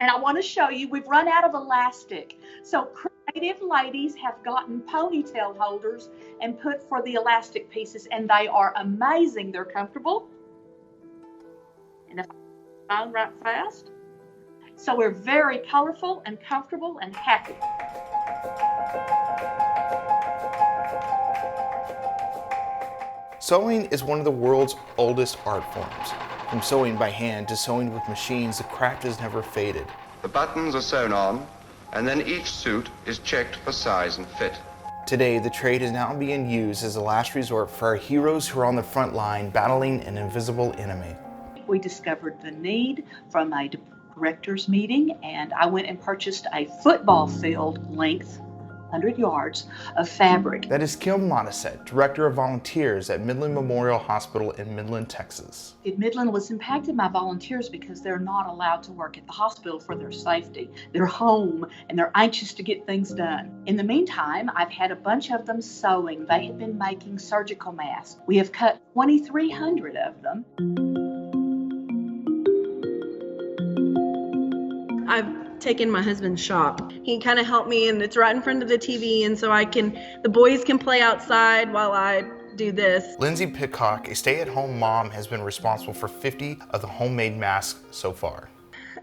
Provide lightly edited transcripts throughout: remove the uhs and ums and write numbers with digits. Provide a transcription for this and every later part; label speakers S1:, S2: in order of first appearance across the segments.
S1: And I want to show you, we've run out of elastic. So creative ladies have gotten ponytail holders and put for the elastic pieces, and they are amazing. They're comfortable. And if I phone right fast. So we're very colorful and comfortable and happy.
S2: Sewing is one of the world's oldest art forms. From sewing by hand to sewing with machines, the craft has never faded.
S3: The buttons are sewn on, and then each suit is checked for size and fit.
S2: Today, the trade is now being used as a last resort for our heroes who are on the front line battling an invisible enemy.
S1: We discovered the need from a director's meeting, and I went and purchased a football field length 100 yards of fabric.
S2: That is Kim Modisette, Director of Volunteers at Midland Memorial Hospital in Midland, Texas.
S1: Midland was impacted by volunteers because they're not allowed to work at the hospital for their safety. They're home and they're anxious to get things done. In the meantime, I've had a bunch of them sewing. They have been making surgical masks. We have cut 2,300 of them.
S4: I've taken my husband's shop. He kind of helped me, and it's right in front of the TV, and so the boys can play outside while I do this.
S2: Lindsay Pitcock, a stay-at-home mom, has been responsible for 50 of the homemade masks so far.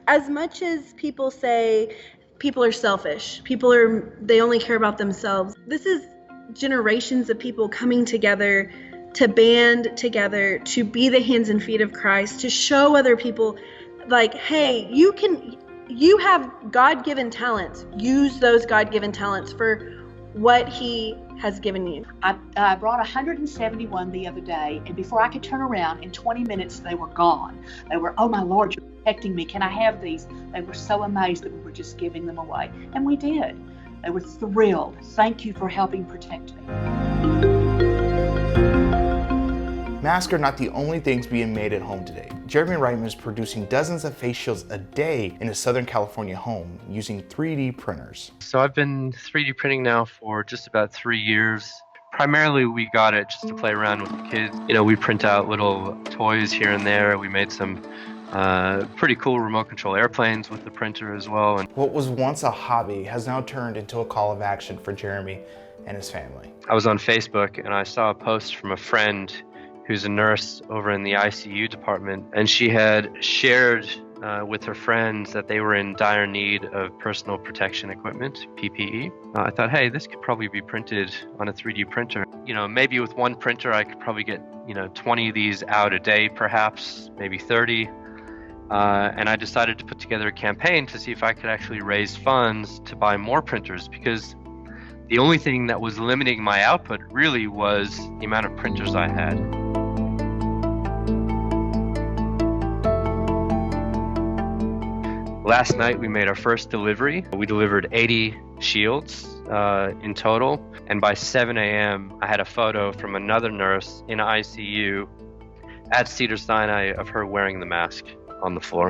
S4: As much as people say people are selfish, they only care about themselves, this is generations of people coming together to band together, to be the hands and feet of Christ, to show other people, like, hey, you have God-given talents. Use those God-given talents for what He has given you.
S1: I brought 171 the other day, and before I could turn around, in 20 minutes they were gone. They were, oh my Lord, you're protecting me. Can I have these? They were so amazed that we were just giving them away. And we did. They were thrilled. Thank you for helping protect me.
S2: Masks are not the only things being made at home today. Jeremy Reitman is producing dozens of face shields a day in his Southern California home using 3D printers.
S5: So I've been 3D printing now for just about 3 years. Primarily we got it just to play around with the kids. We print out little toys here and there. We made some pretty cool remote control airplanes with the printer as well. And
S2: what was once a hobby has now turned into a call of action for Jeremy and his family.
S5: I was on Facebook and I saw a post from a friend who's a nurse over in the ICU department, and she had shared with her friends that they were in dire need of personal protection equipment, PPE. I thought, hey, this could probably be printed on a 3D printer. Maybe with one printer I could probably get 20 of these out a day, perhaps, maybe 30. And I decided to put together a campaign to see if I could actually raise funds to buy more printers, because the only thing that was limiting my output really was the amount of printers I had. Last night we made our first delivery. We delivered 80 shields in total, and by 7 a.m. I had a photo from another nurse in ICU at Cedars-Sinai of her wearing the mask on the floor.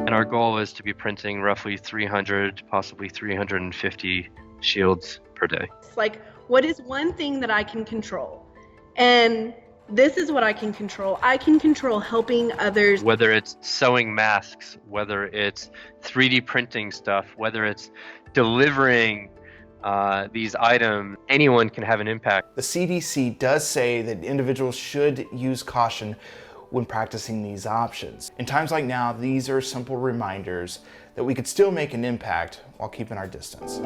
S5: And our goal is to be printing roughly 300, possibly 350 shields per day.
S4: It's like, what is one thing that I can control? And this is what I can control. I can control helping others.
S5: Whether it's sewing masks, whether it's 3D printing stuff, whether it's delivering these items, anyone can have an impact.
S2: The CDC does say that individuals should use caution when practicing these options. In times like now, these are simple reminders that we could still make an impact while keeping our distance.